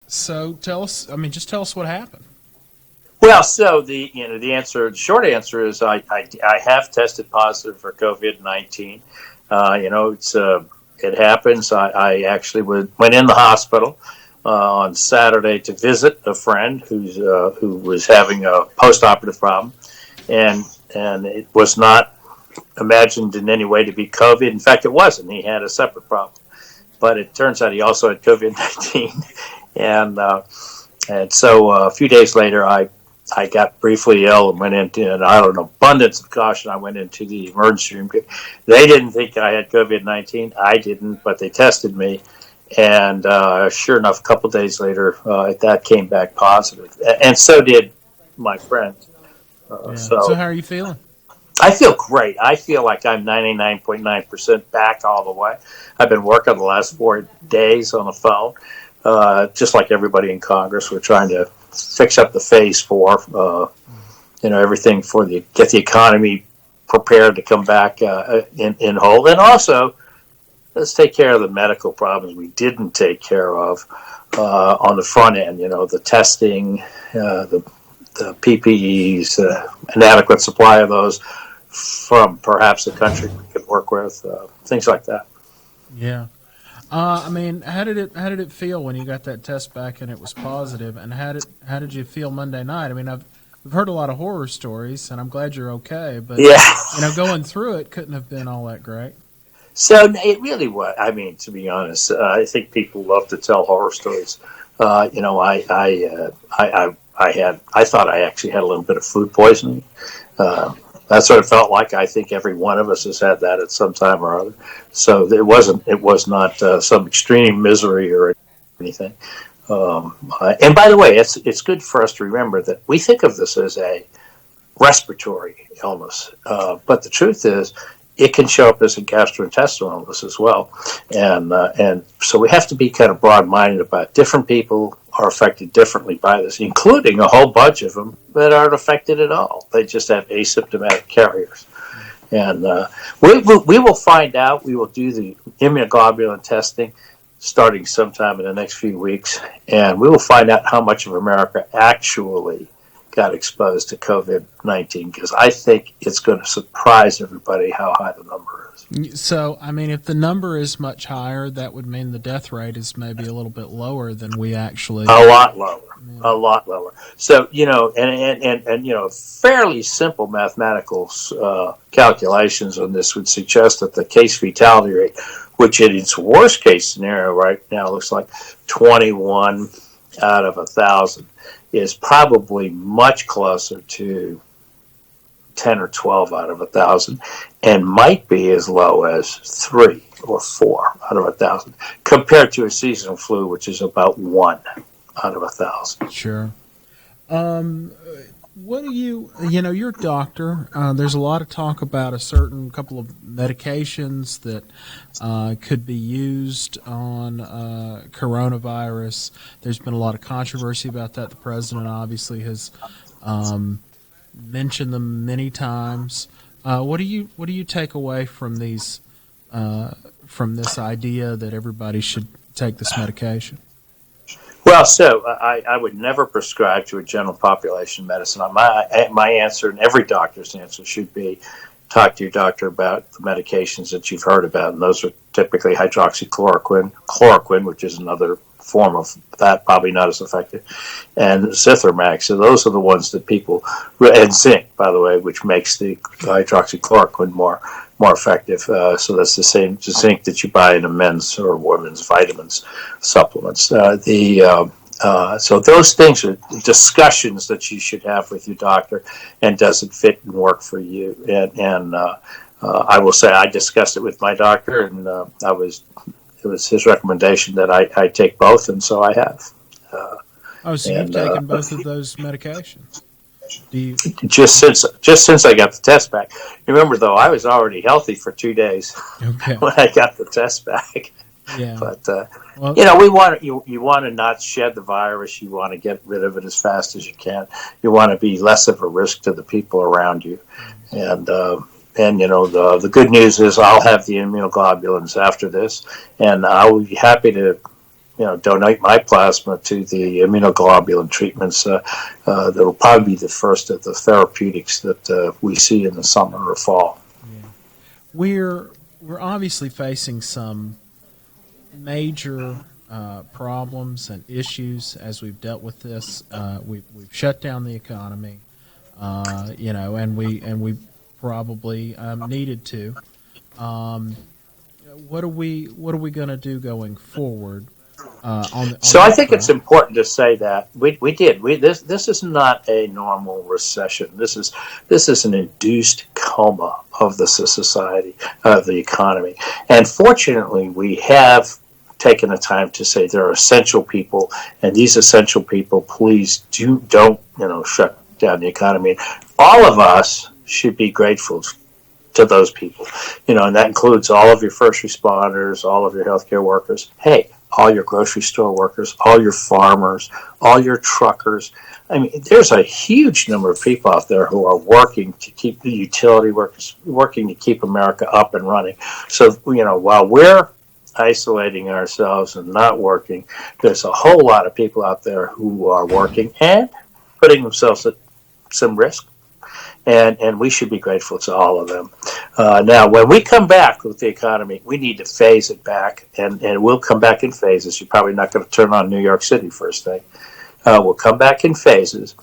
So tell us. I mean, just tell us what happened. Well, so the short answer is I have tested positive for COVID-19. It happens. I actually went in the hospital on Saturday to visit a friend who was having a post-operative problem, and it was not imagined in any way to be COVID. In fact, it wasn't. He had a separate problem, but it turns out he also had COVID-19, and so a few days later, I got briefly ill and went into, and out of an abundance of caution, I went into the emergency room. They didn't think I had COVID-19. I didn't, but they tested me. And sure enough, a couple of days later, that came back positive. And so did my friend. Yeah. So So how are you feeling? I feel great. I feel like I'm 99.9% back all the way. I've been working the last 4 days on the phone, just like everybody in Congress. We're trying to fix up the phase four, everything get the economy prepared to come back in whole. And also, let's take care of the medical problems we didn't take care of on the front end. The testing, the PPEs, inadequate supply of those from perhaps the country we could work with, things like that. Yeah. I mean, how did it feel when you got that test back and it was positive? And how did you feel Monday night? I mean, we've heard a lot of horror stories, and I'm glad you're okay. But Yeah. going through it couldn't have been all that great. So it really was. I mean, to be honest, I think people love to tell horror stories. I thought I actually had a little bit of food poisoning. Uh, that's what it felt like. I think every one of us has had that at some time or other. So it was not some extreme misery or anything. And by the way, it's good for us to remember that we think of this as a respiratory illness, but the truth is, it can show up as a gastrointestinal illness as well, and so we have to be kind of broad-minded about different people are affected differently by this, including a whole bunch of them that aren't affected at all. They just have asymptomatic carriers. And we will find out. We will do the immunoglobulin testing starting sometime in the next few weeks, and we will find out how much of America actually got exposed to COVID-19, because I think it's going to surprise everybody how high the number is. So, I mean, if the number is much higher, that would mean the death rate is maybe a little bit lower than we actually. A lot lower. Yeah. A lot lower. So, fairly simple mathematical calculations on this would suggest that the case fatality rate, which in its worst case scenario right now looks like 21 out of 1,000, is probably much closer to 10 or 12 out of 1,000, and might be as low as 3 or 4 out of 1,000, compared to a seasonal flu, which is about 1 out of 1,000. Sure. What do you're a doctor. There's a lot of talk about a certain couple of medications that could be used on coronavirus. There's been a lot of controversy about that. The president obviously has mentioned them many times. What do you take away from these from this idea that everybody should take this medication? Well, so I would never prescribe to a general population medicine. My answer, and every doctor's answer, should be talk to your doctor about the medications that you've heard about, and those are typically hydroxychloroquine, which is another form of that, probably not as effective, and Zithromax. So those are the ones that people, and zinc, by the way, which makes the hydroxychloroquine more effective. So that's the same zinc that you buy in a men's or women's vitamins supplements. So those things are discussions that you should have with your doctor, and does it fit and work for you? And I will say I discussed it with my doctor, and it was his recommendation that I take both, and so I have. So you've taken both of those medications? Just since I got the test back. Remember, though, I was already healthy for 2 days when I got the test back. Yeah. But well, you want to not shed the virus. You want to get rid of it as fast as you can. You want to be less of a risk to the people around you. And the good news is I'll have the immunoglobulins after this, and I will be happy to donate my plasma to the immunoglobulin treatments. That will probably be the first of the therapeutics that we see in the summer or fall. Yeah. We're obviously facing some major problems and issues as we've dealt with this. We've shut down the economy, and we probably needed to. Um, what are we going to do going forward on So I that think it's front? important to say that we did this is not a normal recession. This is an induced coma of the society, of the economy, and fortunately we have taken the time to say there are essential people, and these essential people, please don't shut down the economy. All of us should be grateful to those people, and that includes all of your first responders, all of your healthcare workers. Hey, all your grocery store workers, all your farmers, all your truckers. I mean, there's a huge number of people out there who are working to keep the utility workers, working to keep America up and running. So, while we're isolating ourselves and not working, there's a whole lot of people out there who are working and putting themselves at some risk, and we should be grateful to all of them. Now, when we come back with the economy, we need to phase it back, and we'll come back in phases. You're probably not going to turn on New York City first thing. We'll come back in phases,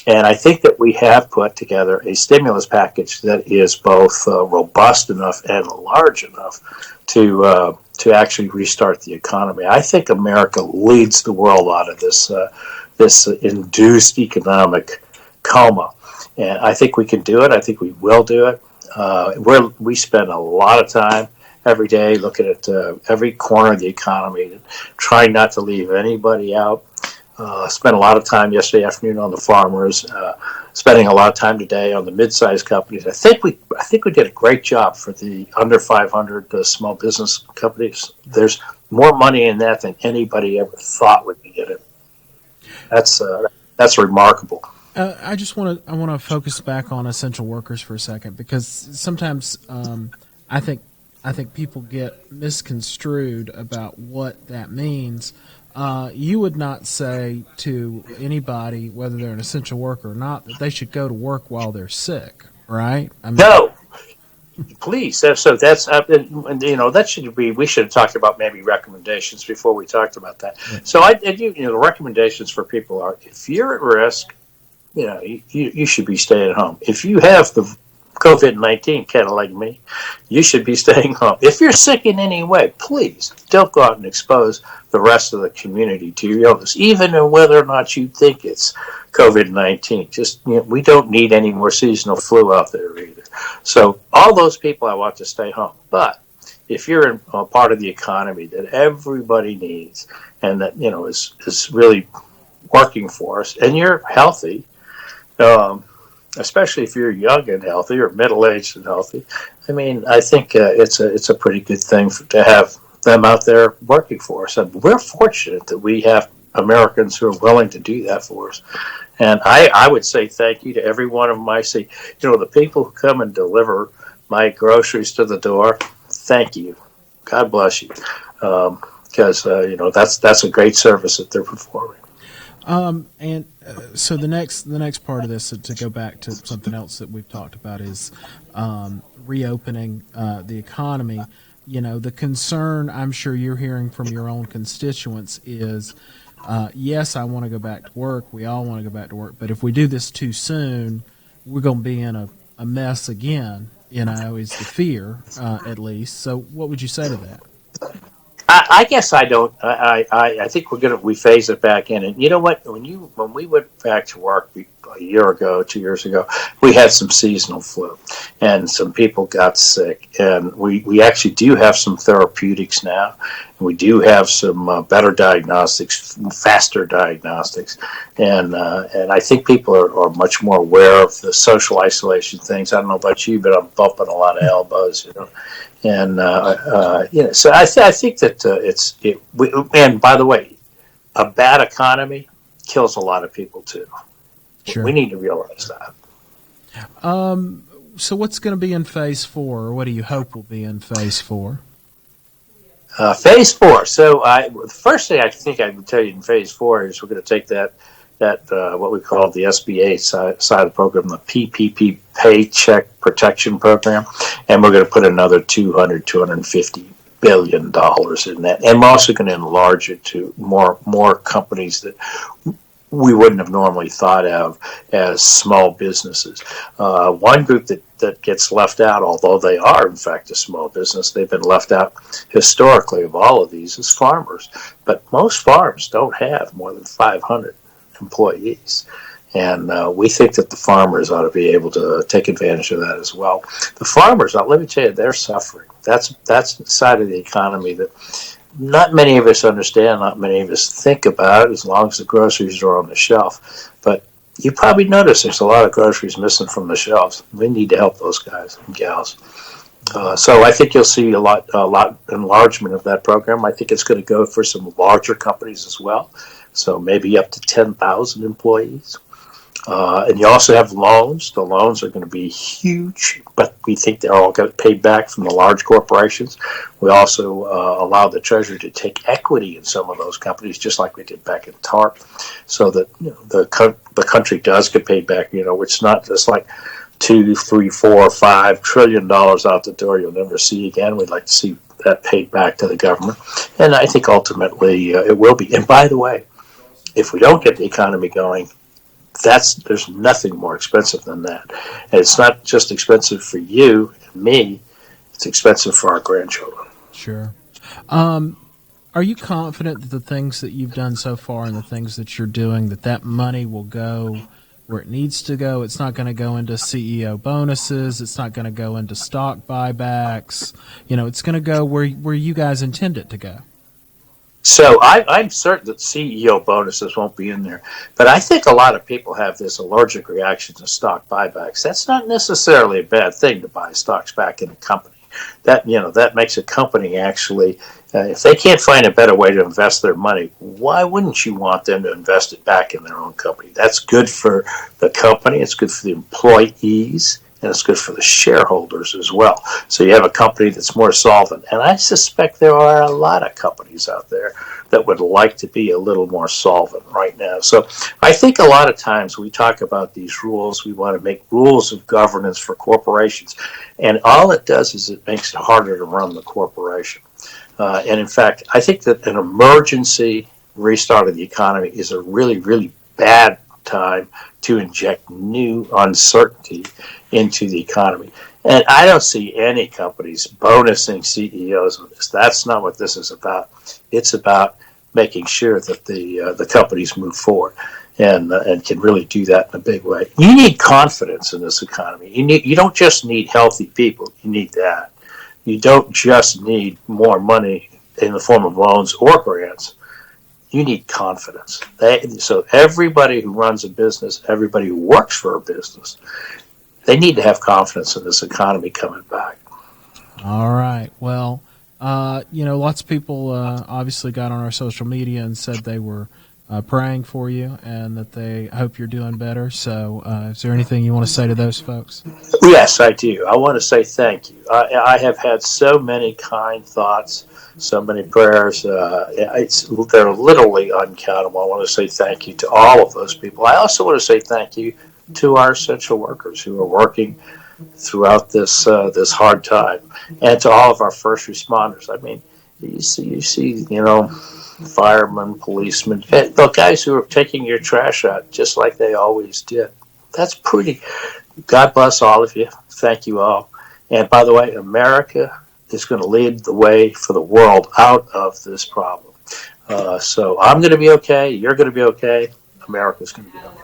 and I think that we have put together a stimulus package that is both robust enough and large enough to actually restart the economy. I think America leads the world out of this induced economic coma. And I think we can do it. I think we will do it. We spend a lot of time every day looking at every corner of the economy, trying not to leave anybody out. Spent a lot of time yesterday afternoon on the farmers. Spending a lot of time today on the mid-sized companies. I think we did a great job for the under 500 small business companies. There's more money in that than anybody ever thought would be in it. That's remarkable. I want to focus back on essential workers for a second, because sometimes I think people get misconstrued about what that means. You would not say to anybody, whether they're an essential worker or not, that they should go to work while they're sick, right? I mean, No, please. So that's that should be. We should have talked about maybe recommendations before we talked about that. yeah, So the recommendations for people are: if you're at risk, you should be staying home. If you have the COVID-19, kind of like me, you should be staying home. If you're sick in any way, please don't go out and expose the rest of the community to your illness, even whether or not you think it's COVID-19. Just we don't need any more seasonal flu out there either. So all those people, I want to stay home. But if you're in a part of the economy that everybody needs and that is really working for us, and you're healthy, um, especially if you're young and healthy or middle-aged and healthy. I mean, I think it's a pretty good thing to have them out there working for us. And we're fortunate that we have Americans who are willing to do that for us. And I would say thank you to every one of them I see. The people who come and deliver my groceries to the door, thank you. God bless you. Because, that's a great service that they're performing. And so the next part of this, to go back to something else that we've talked about, is reopening the economy. The concern I'm sure you're hearing from your own constituents is, yes, I want to go back to work. We all want to go back to work. But if we do this too soon, we're going to be in a mess again, is the fear, at least. So what would you say to that? I guess I don't. I think we phase it back in, and you know what? When we went back to work a year ago, 2 years ago, we had some seasonal flu, and some people got sick, and we actually do have some therapeutics now. We do have some better diagnostics, faster diagnostics, and I think people are much more aware of the social isolation things. I don't know about you, but I'm bumping a lot of elbows. And so I think that and by the way, a bad economy kills a lot of people too. We Sure. need to realize that. So what's going to be in phase 4, or what do you hope will be in phase 4? Phase four. So the first thing I think I can tell you in phase four is we're going to take that what we call the SBA side of the program, the PPP Paycheck Protection Program, and we're going to put another 250 billion dollars in that, and we're also going to enlarge it to more companies that we wouldn't have normally thought of as small businesses. One group that gets left out, although they are in fact a small business, they've been left out historically of all of these, is farmers. But most farms don't have more than 500 employees. And we think that the farmers ought to be able to take advantage of that as well. The farmers, let me tell you, they're suffering. That's the side of the economy that not many of us understand, not many of us think about, as long as the groceries are on the shelf. But you probably notice there's a lot of groceries missing from the shelves. We need to help those guys and gals. So I think you'll see a lot enlargement of that program. I think it's going to go for some larger companies as well. So maybe up to 10,000 employees. And you also have loans. The loans are going to be huge, but we think they're all going to pay back from the large corporations. We also allow the Treasury to take equity in some of those companies, just like we did back in TARP, so that the country does get paid back. It's not just like $2, $3, $4, $5 trillion out the door you'll never see again. We'd like to see that paid back to the government, and I think ultimately it will be. And by the way, if we don't get the economy going, there's nothing more expensive than that. And it's not just expensive for you and me, it's expensive for our grandchildren. Sure. Are you confident that the things that you've done so far and the things that you're doing, that money will go where it needs to go? It's not going to go into CEO bonuses. It's not going to go into stock buybacks. It's going to go where you guys intend it to go. So I'm certain that CEO bonuses won't be in there. But I think a lot of people have this allergic reaction to stock buybacks. That's not necessarily a bad thing, to buy stocks back in a company. That makes a company actually, if they can't find a better way to invest their money, why wouldn't you want them to invest it back in their own company? That's good for the company. It's good for the employees. And it's good for the shareholders as well. So you have a company that's more solvent. And I suspect there are a lot of companies out there that would like to be a little more solvent right now. So I think a lot of times we talk about these rules. We want to make rules of governance for corporations. And all it does is it makes it harder to run the corporation. And in fact, I think that an emergency restart of the economy is a really, really bad time to inject new uncertainty into the economy. And I don't see any companies bonusing CEOs with this. That's not what this is about. It's about making sure that the companies move forward and can really do that in a big way. You need confidence in this economy. You don't just need healthy people. You need that. You don't just need more money in the form of loans or grants. You need confidence. So everybody who runs a business, everybody who works for a business, they need to have confidence in this economy coming back. All right. Well, lots of people obviously got on our social media and said they were praying for you and that they hope you're doing better. So is there anything you want to say to those folks? Yes, I do. I want to say thank you. I have had so many kind thoughts, so many prayers. They're literally uncountable. I want to say thank you to all of those people. I also want to say thank you to our essential workers who are working throughout this hard time, and to all of our first responders. I mean, you see, firemen, policemen, the guys who are taking your trash out just like they always did. That's pretty. God bless all of you. Thank you all. And by the way, America is going to lead the way for the world out of this problem. So I'm going to be okay. You're going to be okay. America's going to be okay.